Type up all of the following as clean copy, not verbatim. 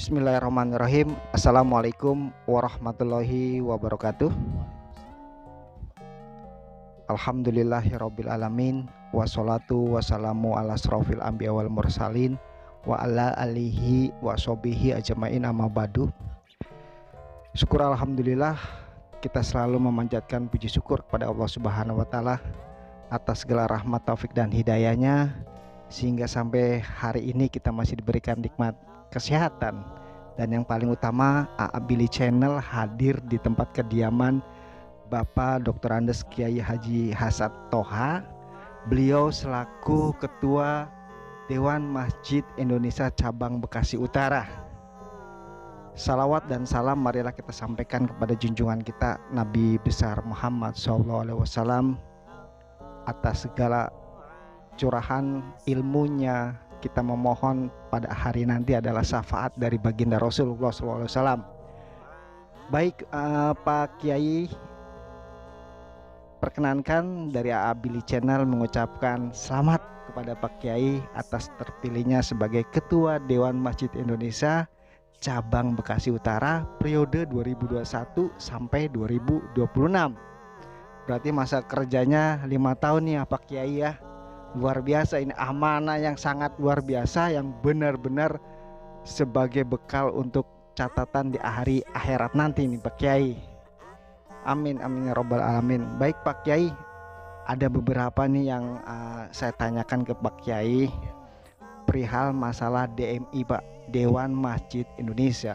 Bismillahirrahmanirrahim. Assalamualaikum warahmatullahi wabarakatuh. Alhamdulillahirabbil alamin, wassalatu wassalamu ala asrofil anbiya wal mursalin wa ala alihi wa sahbihi ajmain, amma ba'du. Syukur alhamdulillah, kita selalu memanjatkan puji syukur kepada Allah Subhanahu wa taala atas segala rahmat, taufik dan hidayahnya, sehingga sampai hari ini kita masih diberikan nikmat kesehatan. Dan yang paling utama, AA Billy Channel hadir di tempat kediaman Bapak Dr. Andes Kiai Haji Hasad Thoha. Beliau selaku Ketua Dewan Masjid Indonesia Cabang Bekasi Utara. Salawat dan salam marilah kita sampaikan kepada junjungan kita Nabi besar Muhammad SAW atas segala curahan ilmunya. Kita memohon pada hari nanti adalah syafaat dari baginda Rasulullah SAW. Baik, Pak Kiai, perkenankan dari AA Billy Channel mengucapkan selamat kepada Pak Kiai atas terpilihnya sebagai Ketua Dewan Masjid Indonesia Cabang Bekasi Utara periode 2021 sampai 2026. Berarti masa kerjanya 5 tahun nih ya Pak Kiai ya. Luar biasa, ini amanah yang sangat luar biasa, yang benar-benar sebagai bekal untuk catatan di hari akhirat nanti nih Pak Kiai. Amin amin ya robbal alamin. Baik Pak Kiai, ada beberapa nih yang saya tanyakan ke Pak Kiai perihal masalah DMI Pak, Dewan Masjid Indonesia.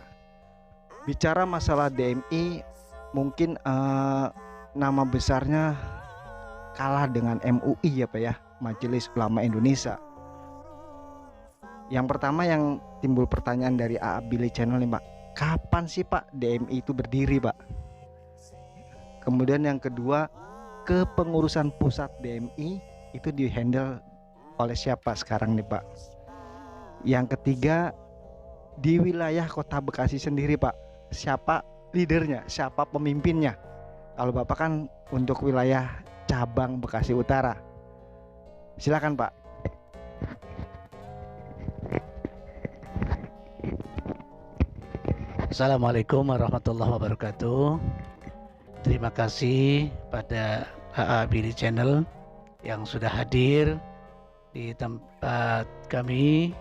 Bicara masalah DMI, mungkin nama besarnya kalah dengan MUI ya Pak ya, Majelis Ulama Indonesia. Yang pertama yang timbul pertanyaan dari AA Billy Channel nih Pak, kapan sih Pak DMI itu berdiri Pak? Kemudian yang kedua, kepengurusan pusat DMI itu dihandle oleh siapa sekarang nih Pak? Yang ketiga, di wilayah Kota Bekasi sendiri Pak, siapa leadernya, siapa pemimpinnya? Kalau Bapak kan untuk wilayah Cabang Bekasi Utara. Silakan Pak. Assalamualaikum warahmatullahi wabarakatuh. Terima kasih pada AA Billy Channel yang sudah hadir di tempat kami.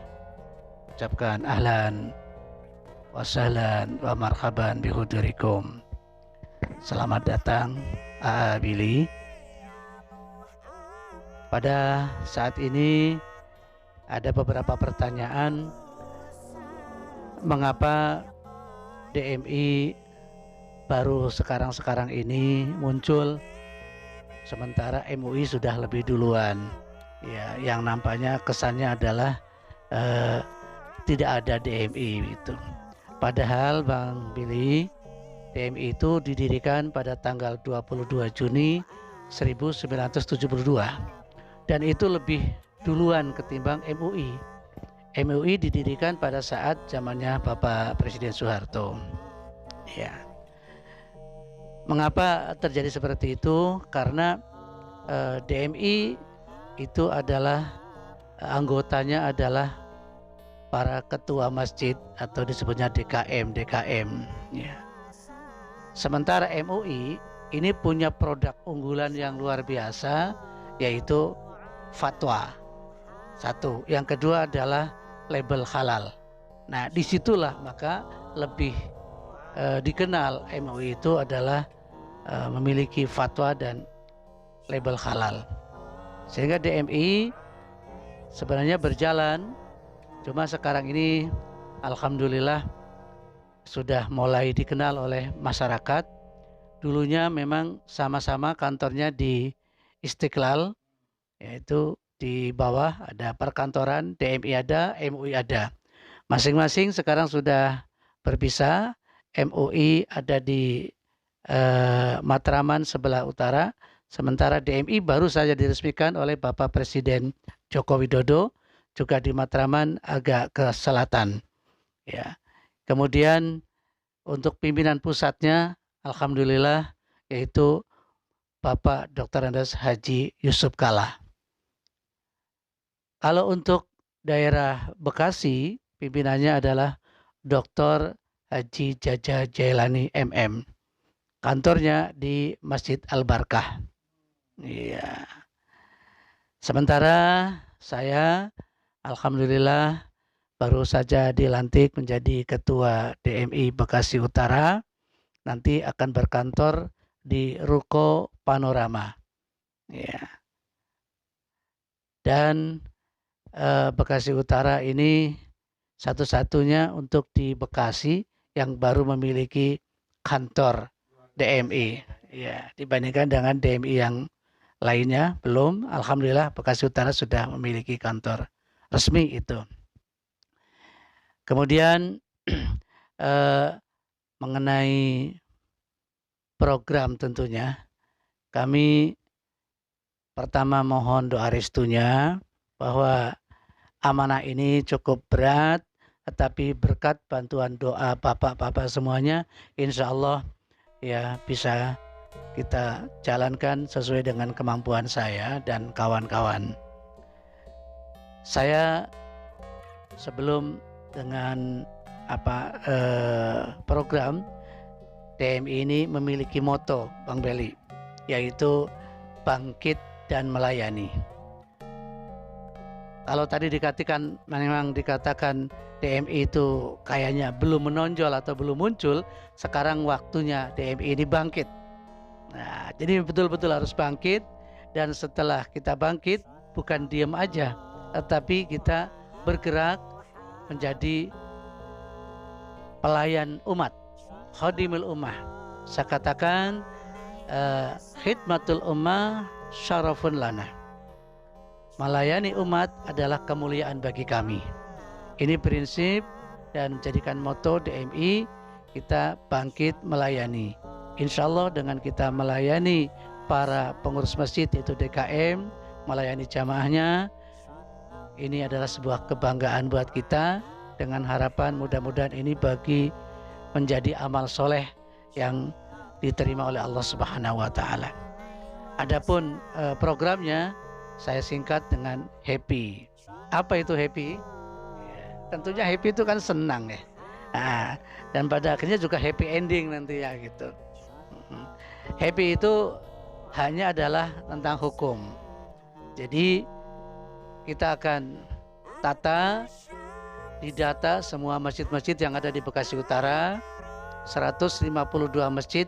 Ucapkan ahlan wa sahlan wa marhaban bihudurikum. Selamat datang AA Billy. Pada saat ini ada beberapa pertanyaan, mengapa DMI baru sekarang ini muncul sementara MUI sudah lebih duluan. Ya, yang nampaknya kesannya adalah tidak ada DMI itu. Padahal Bang Billy, DMI itu didirikan pada tanggal 22 Juni 1972. Dan itu lebih duluan ketimbang MUI. MUI didirikan pada saat zamannya Bapak Presiden Soeharto. Ya. Mengapa terjadi seperti itu? Karena DMI itu adalah anggotanya adalah para ketua masjid atau disebutnya DKM. Ya. Sementara MUI ini punya produk unggulan yang luar biasa, yaitu fatwa. Satu, yang kedua adalah label halal. Nah, disitulah maka lebih dikenal MUI itu adalah memiliki fatwa dan label halal. Sehingga DMI sebenarnya berjalan, cuma sekarang ini alhamdulillah sudah mulai dikenal oleh masyarakat. Dulunya memang sama-sama kantornya di Istiqlal, yaitu di bawah ada perkantoran, DMI ada, MUI ada. Masing-masing sekarang sudah berpisah. MUI ada di Matraman sebelah utara, sementara DMI baru saja diresmikan oleh Bapak Presiden Joko Widodo, juga di Matraman agak ke selatan. Ya. Kemudian untuk pimpinan pusatnya, alhamdulillah, yaitu Bapak Dr. Andes Haji Yusuf Kalla. Kalau untuk daerah Bekasi, pimpinannya adalah Dr. Haji Jaja Jailani MM. Kantornya di Masjid Al-Barkah. Iya. Sementara saya alhamdulillah baru saja dilantik menjadi Ketua DMI Bekasi Utara. Nanti akan berkantor di Ruko Panorama. Ya. Dan Bekasi Utara ini satu-satunya untuk di Bekasi yang baru memiliki kantor DMI. Ya, dibandingkan dengan DMI yang lainnya belum. Alhamdulillah Bekasi Utara sudah memiliki kantor resmi itu. Kemudian mengenai program tentunya kami pertama mohon doa restunya bahwa amanah ini cukup berat, tetapi berkat bantuan doa bapak-bapak semuanya, insya Allah ya bisa kita jalankan sesuai dengan kemampuan saya dan kawan-kawan. Saya sebelum dengan program DMI ini memiliki moto, Bang Beli, yaitu bangkit dan melayani. Kalau tadi memang dikatakan DMI itu kayaknya belum menonjol atau belum muncul, sekarang waktunya DMI ini bangkit. Nah, jadi betul-betul harus bangkit, dan setelah kita bangkit bukan diam aja, tetapi kita bergerak menjadi pelayan umat, khadimul ummah. Saya katakan khidmatul ummah syarafun lana. Melayani umat adalah kemuliaan bagi kami. Ini prinsip dan menjadikan moto DMI, kita bangkit melayani. Insya Allah dengan kita melayani para pengurus masjid yaitu DKM, melayani jamaahnya, ini adalah sebuah kebanggaan buat kita, dengan harapan mudah-mudahan ini menjadi amal soleh yang diterima oleh Allah Subhanahu wa Ta'ala. Adapun programnya saya singkat dengan happy. Apa itu happy? Tentunya happy itu kan senang ya. Nah, dan pada akhirnya juga happy ending nanti ya gitu. Happy itu hanya adalah tentang hukum. Jadi kita akan didata semua masjid-masjid yang ada di Bekasi Utara, 152 masjid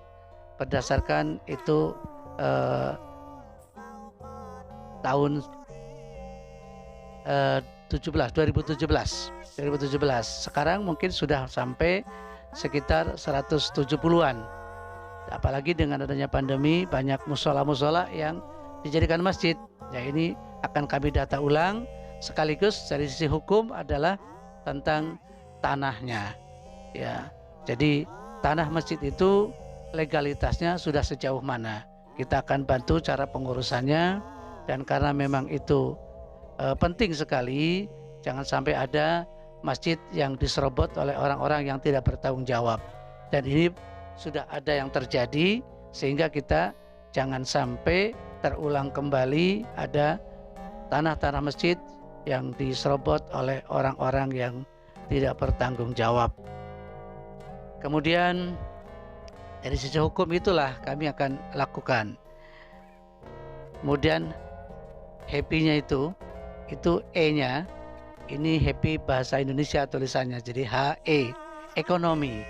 berdasarkan itu tahun 2017. Sekarang mungkin sudah sampai sekitar 170-an. Apalagi dengan adanya pandemi, banyak musola-musola yang dijadikan masjid. Ya, ini akan kami data ulang, sekaligus dari sisi hukum adalah tentang tanahnya. Ya, jadi tanah masjid itu legalitasnya sudah sejauh mana. Kita akan bantu cara pengurusannya, dan karena memang itu penting sekali, jangan sampai ada masjid yang diserobot oleh orang-orang yang tidak bertanggung jawab. Dan ini sudah ada yang terjadi, sehingga kita jangan sampai terulang kembali ada tanah-tanah masjid yang diserobot oleh orang-orang yang tidak bertanggung jawab. Kemudian dari sisi hukum itulah kami akan lakukan. Kemudian happy-nya itu E-nya, ini happy bahasa Indonesia tulisannya, jadi HE, ekonomi.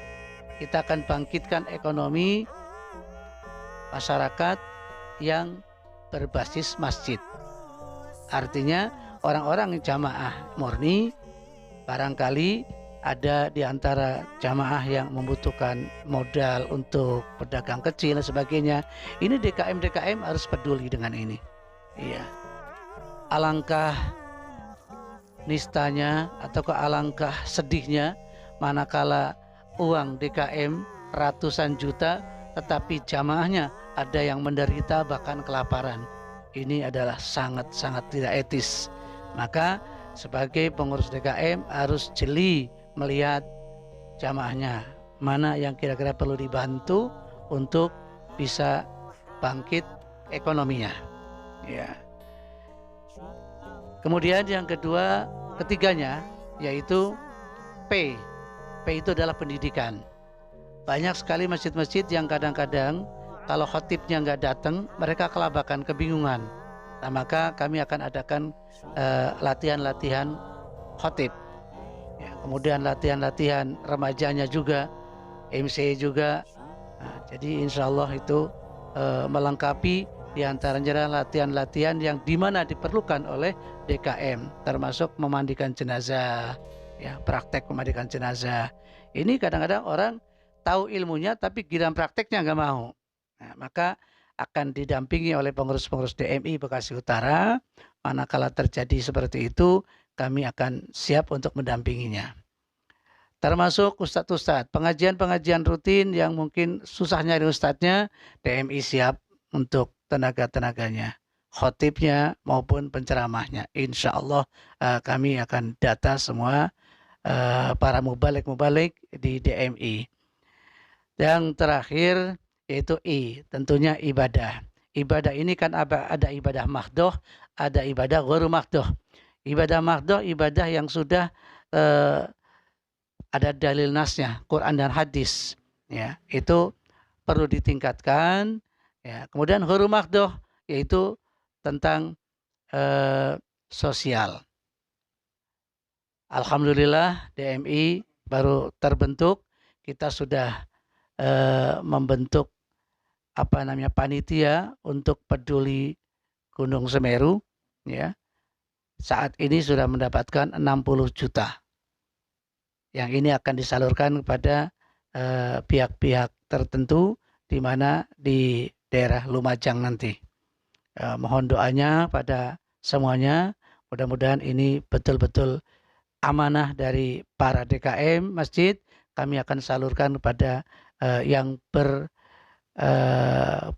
Kita akan bangkitkan ekonomi masyarakat yang berbasis masjid. Artinya orang-orang jamaah murni, barangkali ada di antara jamaah yang membutuhkan modal untuk pedagang kecil dan sebagainya. Ini DKM harus peduli dengan ini. Iya. Alangkah nistanya atau alangkah sedihnya manakala uang DKM ratusan juta tetapi jamaahnya ada yang menderita bahkan kelaparan. Ini adalah sangat-sangat tidak etis. Maka sebagai pengurus DKM harus jeli melihat jamaahnya, mana yang kira-kira perlu dibantu untuk bisa bangkit ekonominya. Ya. Kemudian yang ketiganya yaitu P, P itu adalah pendidikan. Banyak sekali masjid-masjid yang kadang-kadang kalau khotibnya nggak datang, mereka kelabakan, kebingungan. Nah, maka kami akan adakan latihan-latihan khotib. Ya, kemudian latihan-latihan remajanya juga, MC juga. Nah, jadi insya Allah itu melengkapi diantaranya latihan-latihan yang dimana diperlukan oleh DKM, termasuk memandikan jenazah, ya, praktek memandikan jenazah. Ini kadang-kadang orang tahu ilmunya tapi giliran prakteknya nggak mau. Nah, maka akan didampingi oleh pengurus-pengurus DMI Bekasi Utara. Manakala terjadi seperti itu, kami akan siap untuk mendampinginya. Termasuk ustadz-ustadz, pengajian-pengajian rutin yang mungkin susah nyari ustadznya, DMI siap untuk tenaga-tenaganya, khotibnya maupun penceramahnya. Insya Allah kami akan data semua para mubalik-mubalik di DMI. Yang terakhir yaitu I, tentunya ibadah. Ibadah ini kan ada ibadah mahdoh, ada ibadah gharu mahdoh. Ibadah mahdoh, ibadah yang sudah ada dalil nasnya, Quran dan hadis. Ya, itu perlu ditingkatkan. Ya, kemudian gharu mahdoh yaitu tentang sosial. Alhamdulillah DMI baru terbentuk. Kita sudah membentuk panitia untuk peduli Gunung Semeru, ya. Saat ini sudah mendapatkan 60 juta. Yang ini akan disalurkan kepada pihak-pihak tertentu di mana di daerah Lumajang nanti. Mohon doanya pada semuanya, mudah-mudahan ini betul-betul amanah dari para DKM masjid. Kami akan salurkan kepada yang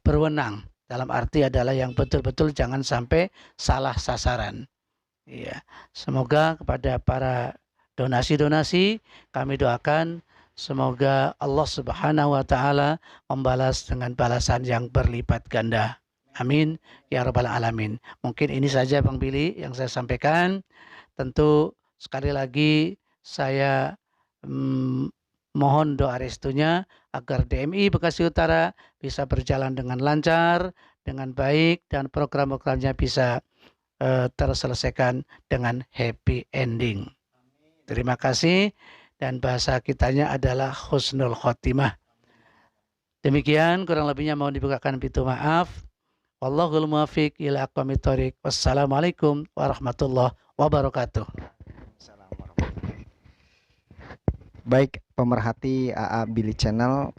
berwenang, dalam arti adalah yang betul-betul jangan sampai salah sasaran. Ya, semoga kepada para donasi-donasi kami doakan semoga Allah Subhanahu wa taala membalas dengan balasan yang berlipat ganda. Amin ya rabbal alamin. Mungkin ini saja Bang Billy yang saya sampaikan. Tentu sekali lagi saya mohon doa restunya agar DMI Bekasi Utara bisa berjalan dengan lancar, dengan baik, dan program-programnya bisa terselesaikan dengan happy ending. Terima kasih, dan bahasa kitanya adalah husnul khotimah. Demikian kurang lebihnya mohon dibukakan pintu maaf. Wallahul muwaffiq ila aqwamit thoriq. Wassalamualaikum warahmatullahi wabarakatuh. Baik, pemerhati AA Billy Channel,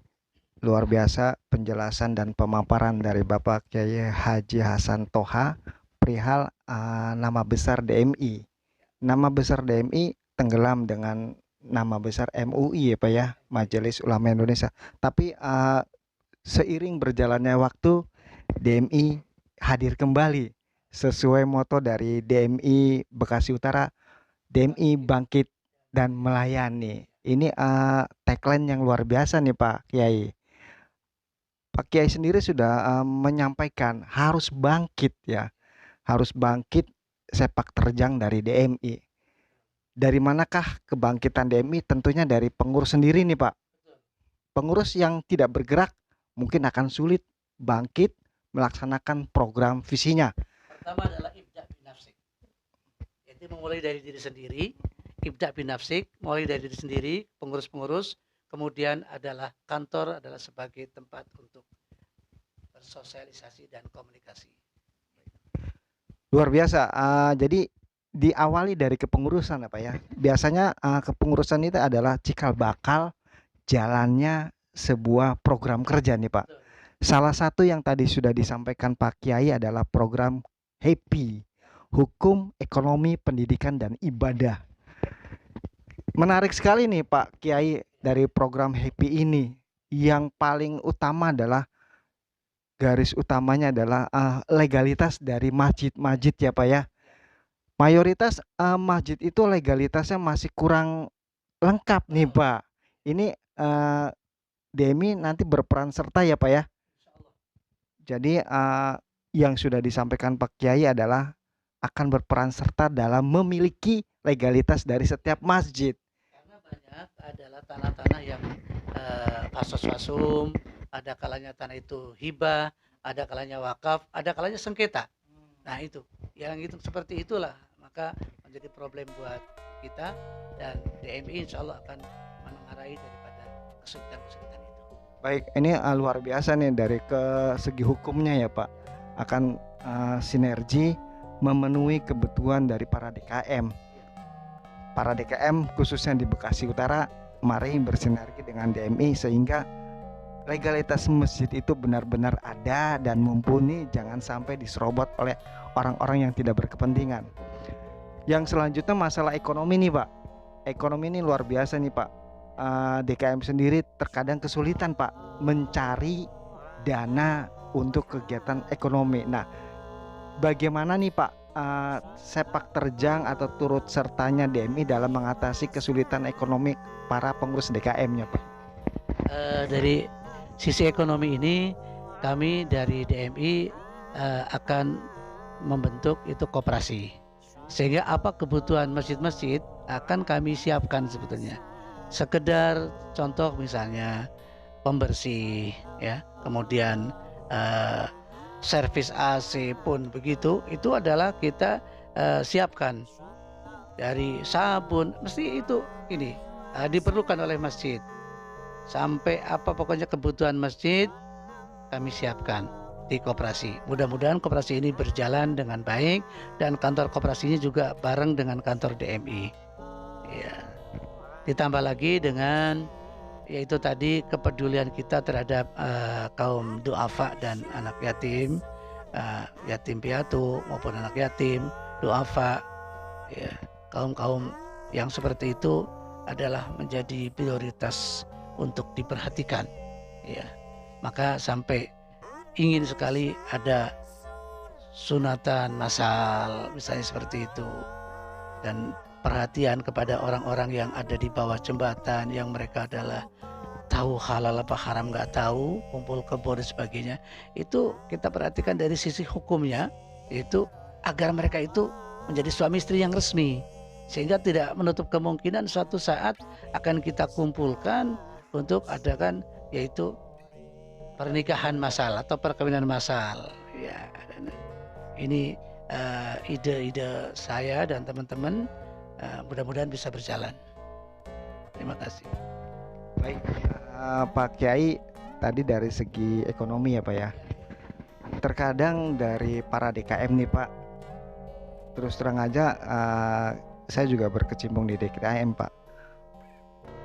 luar biasa penjelasan dan pemaparan dari Bapak Kiai Haji Hasan Toha perihal nama besar DMI. Nama besar DMI tenggelam dengan nama besar MUI ya Pak ya, Majelis Ulama Indonesia. Tapi seiring berjalannya waktu, DMI hadir kembali sesuai moto dari DMI Bekasi Utara, DMI bangkit dan melayani. Ini tagline yang luar biasa nih Pak Kiai. Pak Kiai sendiri sudah menyampaikan harus bangkit ya, harus bangkit sepak terjang dari DMI. Dari manakah kebangkitan DMI? Tentunya dari pengurus sendiri nih Pak. Pengurus yang tidak bergerak mungkin akan sulit bangkit melaksanakan program visinya. Pertama adalah ibda' binafsik. Jadi memulai dari diri sendiri. Ibda' binafsik, mulai dari diri sendiri, pengurus-pengurus. Kemudian adalah kantor adalah sebagai tempat untuk bersosialisasi dan komunikasi. Luar biasa. Jadi diawali dari kepengurusan apa ya? Biasanya kepengurusan itu adalah cikal bakal jalannya sebuah program kerja nih Pak. Salah satu yang tadi sudah disampaikan Pak Kiai adalah program HAPPY, Hukum, Ekonomi, Pendidikan, dan Ibadah. Menarik sekali nih Pak Kiai dari program HAPPY ini. Yang paling utama adalah garis utamanya adalah legalitas dari masjid-masjid ya Pak ya. Mayoritas masjid itu legalitasnya masih kurang lengkap nih Pak. Ini DMI nanti berperan serta ya Pak ya. Jadi yang sudah disampaikan Pak Kiai adalah akan berperan serta dalam memiliki legalitas dari setiap masjid. Karena banyak adalah tanah-tanah yang fasos-fasum, ada kalanya tanah itu hibah, ada kalanya wakaf, ada kalanya sengketa. Nah itu, yang itu seperti itulah maka menjadi problem buat kita, dan DMI insya Allah akan menengarai daripada kesulitan-kesulitan itu. Baik, ini luar biasa nih dari ke segi hukumnya ya Pak, akan sinergi memenuhi kebutuhan dari para DKM. Para DKM khususnya di Bekasi Utara, mari bersinergi dengan DMI sehingga legalitas masjid itu benar-benar ada dan mumpuni, jangan sampai diserobot oleh orang-orang yang tidak berkepentingan. Yang selanjutnya masalah ekonomi nih Pak. Ekonomi ini luar biasa nih Pak. DKM sendiri terkadang kesulitan Pak mencari dana untuk kegiatan ekonomi. Nah, bagaimana nih Pak sepak terjang atau turut sertanya DMI dalam mengatasi kesulitan ekonomi para pengurus DKM-nya Pak? Dari sisi ekonomi ini kami dari DMI akan membentuk itu koperasi, sehingga apa kebutuhan masjid-masjid akan kami siapkan sebetulnya. Sekedar contoh misalnya pembersih ya, kemudian servis AC pun begitu, itu adalah kita siapkan dari sabun, mesti itu ini diperlukan oleh masjid. Sampai apa pokoknya kebutuhan masjid kami siapkan di koperasi. Mudah-mudahan koperasi ini berjalan dengan baik dan kantor koperasinya juga bareng dengan kantor DMI. Ya. Ditambah lagi dengan yaitu tadi kepedulian kita terhadap kaum duafa dan anak yatim, yatim piatu maupun anak yatim, duafa, ya, kaum-kaum yang seperti itu adalah menjadi prioritas untuk diperhatikan, ya. Maka sampai ingin sekali ada sunatan massal misalnya seperti itu, dan perhatian kepada orang-orang yang ada di bawah jembatan yang mereka adalah tahu halal apa haram nggak tahu, kumpul kebo dan sebagainya. Itu kita perhatikan dari sisi hukumnya, itu agar mereka itu menjadi suami istri yang resmi, sehingga tidak menutup kemungkinan suatu saat akan kita kumpulkan untuk adakan yaitu pernikahan massal atau perkawinan massal. Ya, ini ide-ide saya dan teman-teman, mudah-mudahan bisa berjalan. Terima kasih. Baik, Pak Kiai, tadi dari segi ekonomi ya Pak ya. Terkadang dari para DKM nih Pak, terus terang aja saya juga berkecimpung di DKM Pak.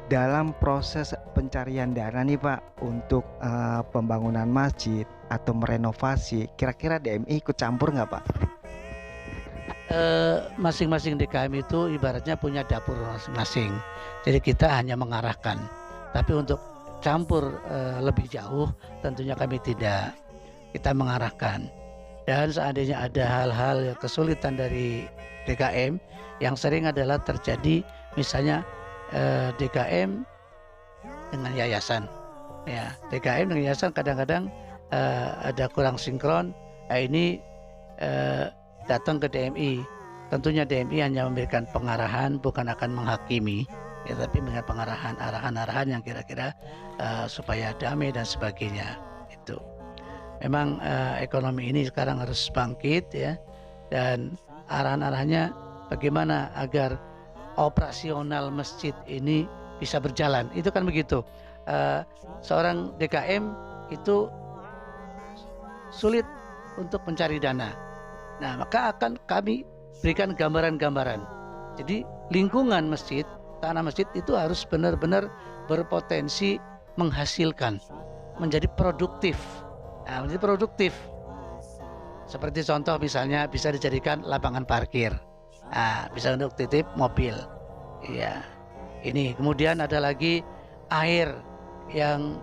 Dalam proses pencarian dana nih Pak untuk pembangunan masjid atau merenovasi, kira-kira DMI ikut campur nggak Pak? Masing-masing DKM itu ibaratnya punya dapur masing-masing. Jadi kita hanya mengarahkan. Tapi untuk campur lebih jauh tentunya kami tidak. Kita mengarahkan. Dan seandainya ada hal-hal kesulitan dari DKM, yang sering adalah terjadi misalnya DKM dengan yayasan, ya, DKM dengan yayasan kadang-kadang ada kurang sinkron. Nah, ini datang ke DMI. Tentunya DMI hanya memberikan pengarahan, bukan akan menghakimi, ya, tapi memberikan pengarahan, arahan-arahan yang kira-kira supaya damai dan sebagainya. Itu memang ekonomi ini sekarang harus bangkit, ya, dan arahan-arahannya bagaimana agar operasional masjid ini bisa berjalan. Itu kan begitu. Seorang DKM itu sulit untuk mencari dana. Nah, maka akan kami berikan gambaran-gambaran. Jadi lingkungan masjid, tanah masjid itu harus benar-benar berpotensi menghasilkan, menjadi produktif. Nah, menjadi produktif. Seperti contoh misalnya bisa dijadikan lapangan parkir. Nah, bisa untuk titip mobil. Iya. Ini kemudian ada lagi air yang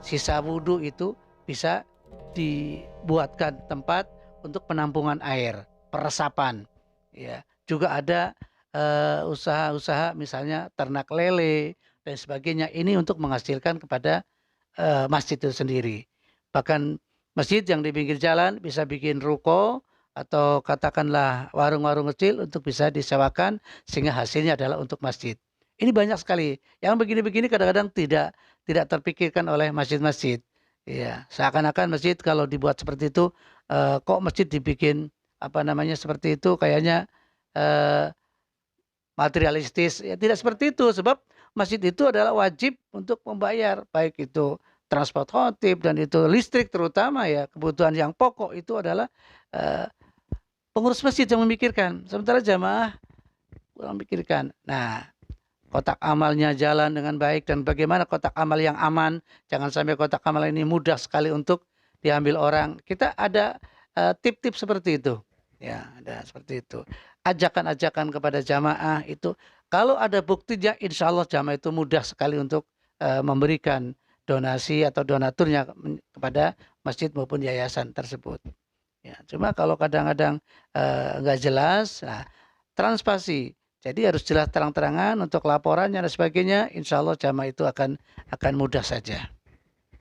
sisa wudhu itu bisa dibuatkan tempat untuk penampungan air, peresapan. Ya, juga ada usaha-usaha misalnya ternak lele dan sebagainya. Ini untuk menghasilkan kepada masjid itu sendiri. Bahkan masjid yang di pinggir jalan bisa bikin ruko atau katakanlah warung-warung kecil untuk bisa disewakan sehingga hasilnya adalah untuk masjid. Ini banyak sekali. Yang begini-begini kadang-kadang tidak terpikirkan oleh masjid-masjid. Ya, seakan-akan masjid kalau dibuat seperti itu, kok masjid dibikin apa namanya seperti itu, kayaknya eh, materialistis. Ya, tidak seperti itu, sebab masjid itu adalah wajib untuk membayar, baik itu transport khotib dan itu listrik terutama, ya kebutuhan yang pokok itu adalah eh, pengurus masjid yang memikirkan. Sementara jamaah kurang memikirkan. Nah, kotak amalnya jalan dengan baik, dan bagaimana kotak amal yang aman, jangan sampai kotak amal ini mudah sekali untuk diambil orang. Kita ada tip-tip seperti itu, ya ada seperti itu, ajakan-ajakan kepada jamaah itu, kalau ada buktinya insya Allah jamaah itu mudah sekali untuk memberikan donasi atau donaturnya kepada masjid maupun yayasan tersebut. Ya, cuma kalau kadang-kadang nggak jelas, nah, transpasi. Jadi harus jelas terang-terangan untuk laporannya dan sebagainya. Insya Allah jamaah itu akan mudah saja.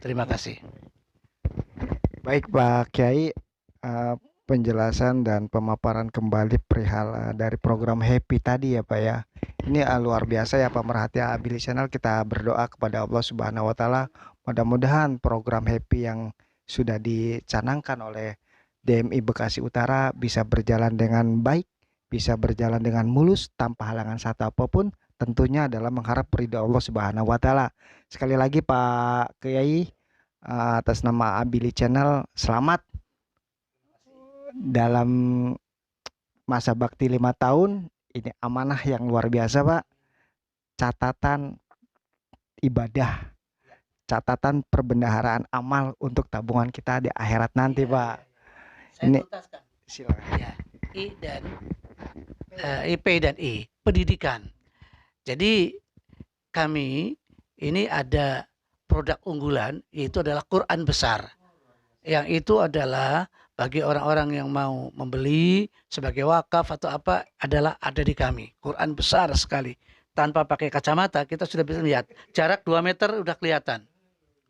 Terima kasih. Baik Pak Kiai, penjelasan dan pemaparan kembali perihal dari program Happy tadi ya Pak ya. Ini luar biasa ya Pak Merhati Abili Channel. Kita berdoa kepada Allah Subhanahu Wa Taala. Mudah-mudahan program Happy yang sudah dicanangkan oleh DMI Bekasi Utara bisa berjalan dengan baik, bisa berjalan dengan mulus tanpa halangan satu apapun. Tentunya adalah mengharap ridha Allah Subhanahu Wa Taala. Sekali lagi Pak Kiai, atas nama Abili Channel, selamat dalam masa bakti 5 tahun. Ini amanah yang luar biasa Pak. Catatan ibadah, catatan perbendaharaan amal untuk tabungan kita di akhirat nanti Pak. Saya Ini tuntaskan. silakan. Ya, IP dan I, pendidikan. Jadi kami ini ada produk unggulan, yaitu adalah Quran besar. Yang itu adalah bagi orang-orang yang mau membeli sebagai wakaf atau apa, adalah ada di kami. Quran besar sekali. Tanpa pakai kacamata kita sudah bisa lihat. Jarak 2 meter udah kelihatan.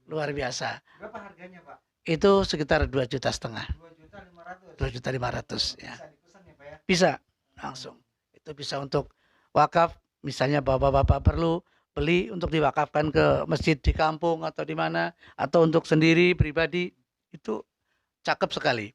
Luar biasa. Berapa harganya Pak? Itu sekitar 2,5 juta. 2.500.000. 2,500.000 ya. Bisa dipesan ya Pak ya? Bisa langsung. Itu bisa untuk wakaf, misalnya bapak-bapak perlu beli untuk diwakafkan ke masjid di kampung atau di mana, atau untuk sendiri pribadi, itu cakep sekali.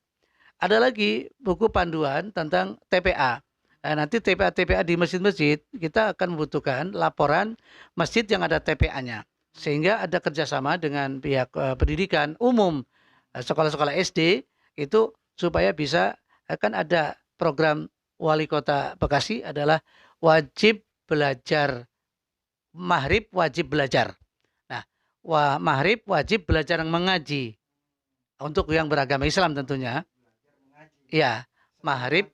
Ada lagi buku panduan tentang TPA. Nah, nanti TPA-TPA di masjid-masjid kita akan membutuhkan laporan masjid yang ada TPA-nya, sehingga ada kerjasama dengan pihak pendidikan umum, sekolah-sekolah SD itu, supaya bisa, akan ada program Wali Kota Bekasi adalah wajib belajar maghrib, wajib belajar. Nah, maghrib wajib belajar mengaji untuk yang beragama Islam tentunya. Ya, maghrib,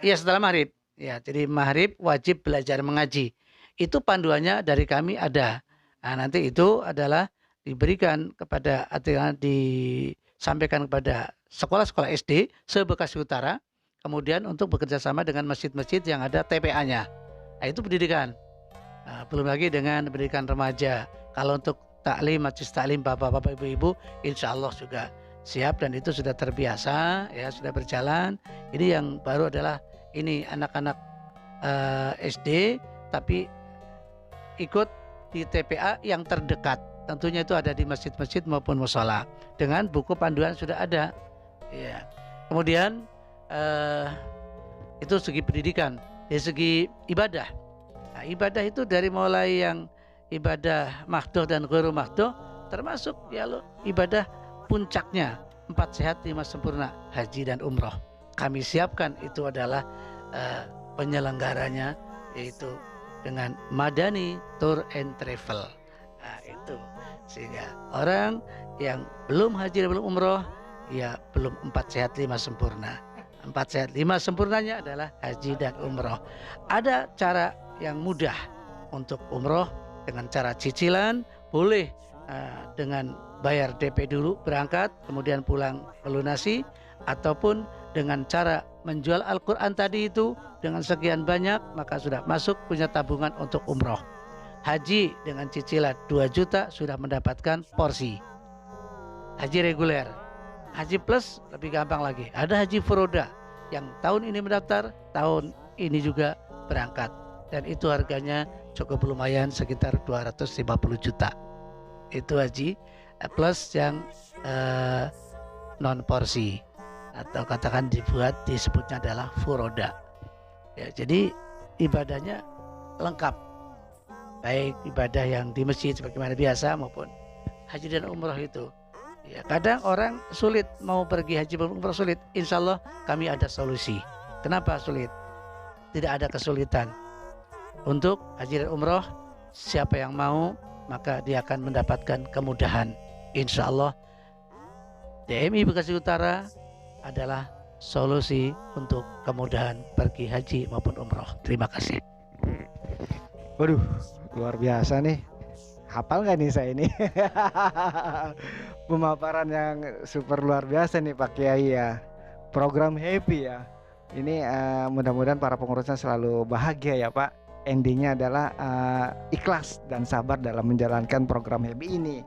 ya setelah maghrib. Ya, jadi maghrib wajib belajar mengaji. Itu panduannya dari kami ada. Nah, nanti itu adalah diberikan kepada, disampaikan kepada sekolah-sekolah SD se-Bekasi Utara, kemudian untuk bekerja sama dengan masjid-masjid yang ada TPA-nya. Nah, itu pendidikan. Nah, belum lagi dengan pendidikan remaja. Kalau untuk taklim, majlis taklim bapak-bapak ibu-ibu, insya Allah juga siap dan itu sudah terbiasa, ya sudah berjalan. Ini yang baru adalah ini anak-anak SD tapi ikut di TPA yang terdekat. Tentunya itu ada di masjid-masjid maupun mushola. Dengan buku panduan sudah ada. Ya. Kemudian itu segi pendidikan. Dari segi ibadah. Nah, ibadah itu dari mulai yang ibadah mahdoh dan ghairu mahdoh, termasuk ya ibadah puncaknya 4 sehat 5 sempurna, haji dan umroh. Kami siapkan itu adalah penyelenggaranya, yaitu dengan Madani Tour and Travel. Nah, itu sehingga orang yang belum haji dan belum umroh, ya belum 4 sehat 5 sempurna. 4 sehat 5 sempurnanya adalah haji dan umroh. Ada cara yang mudah untuk umroh dengan cara cicilan, boleh dengan bayar DP dulu berangkat, kemudian pulang melunasi, ataupun dengan cara menjual Al-Quran tadi itu dengan sekian banyak, maka sudah masuk punya tabungan untuk umroh. Haji dengan cicilan 2 juta sudah mendapatkan porsi. Haji reguler. Haji plus lebih gampang lagi. Ada haji furoda yang tahun ini mendaftar, tahun ini juga berangkat. dan itu harganya cukup lumayan, sekitar 250 juta. Itu haji plus yang non porsi, atau katakan disebutnya adalah furoda. Ya, jadi ibadahnya lengkap, baik ibadah yang di masjid sebagaimana biasa maupun haji dan umroh itu. Ya, kadang orang sulit mau pergi haji dan umroh, sulit. Insya Allah kami ada solusi. Kenapa sulit? Tidak ada kesulitan. Untuk haji dan umroh, siapa yang mau maka dia akan mendapatkan kemudahan. Insya Allah DMI Bekasi Utara adalah solusi untuk kemudahan pergi haji maupun umroh. Terima kasih. Waduh, luar biasa nih. Hafal nggak nih saya ini? Pemaparan yang super luar biasa nih Pak Kiai ya. Program happy ya. Ini mudah-mudahan para pengurusnya selalu bahagia ya Pak. Endingnya adalah ikhlas dan sabar dalam menjalankan program happy ini.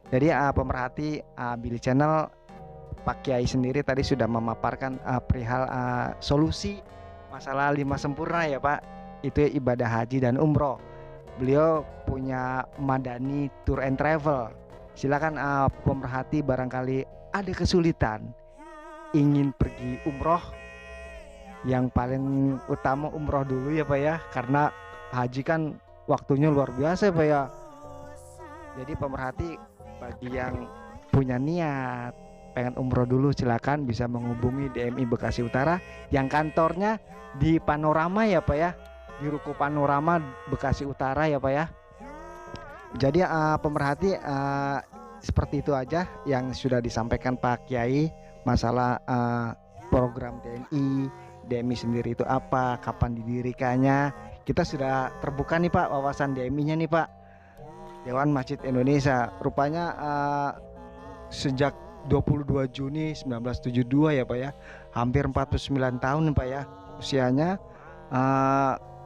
Jadi pemerhati Billy Channel, Pak Kiai sendiri tadi sudah memaparkan perihal solusi masalah 5 sempurna ya Pak. Itu ibadah haji dan umroh. Beliau punya Madani Tour and Travel. Silakan pemerhati barangkali ada kesulitan ingin pergi umroh. Yang paling utama umroh dulu ya Pak ya, karena haji kan waktunya luar biasa ya Pak ya. Jadi pemerhati bagi yang punya niat pengen umroh dulu, silakan bisa menghubungi DMI Bekasi Utara yang kantornya di Panorama ya Pak ya, di Ruko Panorama Bekasi Utara ya Pak ya. Jadi pemerhati seperti itu aja yang sudah disampaikan Pak Kiai masalah program DMI sendiri itu apa, kapan didirikannya. Kita sudah terbuka nih Pak wawasan DMI-nya nih Pak. Dewan Masjid Indonesia rupanya sejak 22 Juni 1972 ya Pak ya, hampir 49 tahun nih Pak ya usianya.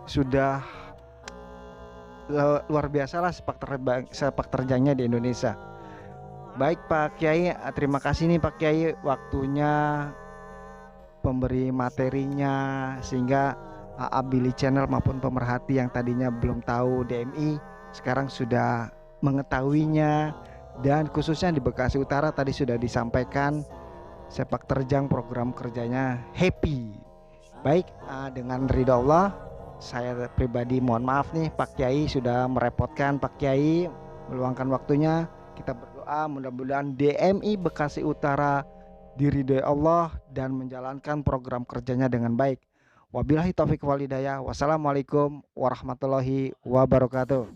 Sudah luar biasa lah sepak terjangnya di Indonesia. Baik Pak Kiai, terima kasih nih Pak Kiai waktunya, pemberi materinya, sehingga Billy Channel maupun pemerhati yang tadinya belum tahu DMI sekarang sudah mengetahuinya. Dan khususnya di Bekasi Utara tadi sudah disampaikan sepak terjang program kerjanya happy. Baik, dengan ridha Allah, saya pribadi mohon maaf nih Pak Kiai sudah merepotkan Pak Kiai meluangkan waktunya. Kita berdoa mudah-mudahan DMI Bekasi Utara diridhoi Allah dan menjalankan program kerjanya dengan baik. Wabillahi taufik wal hidayah. Wassalamualaikum warahmatullahi wabarakatuh.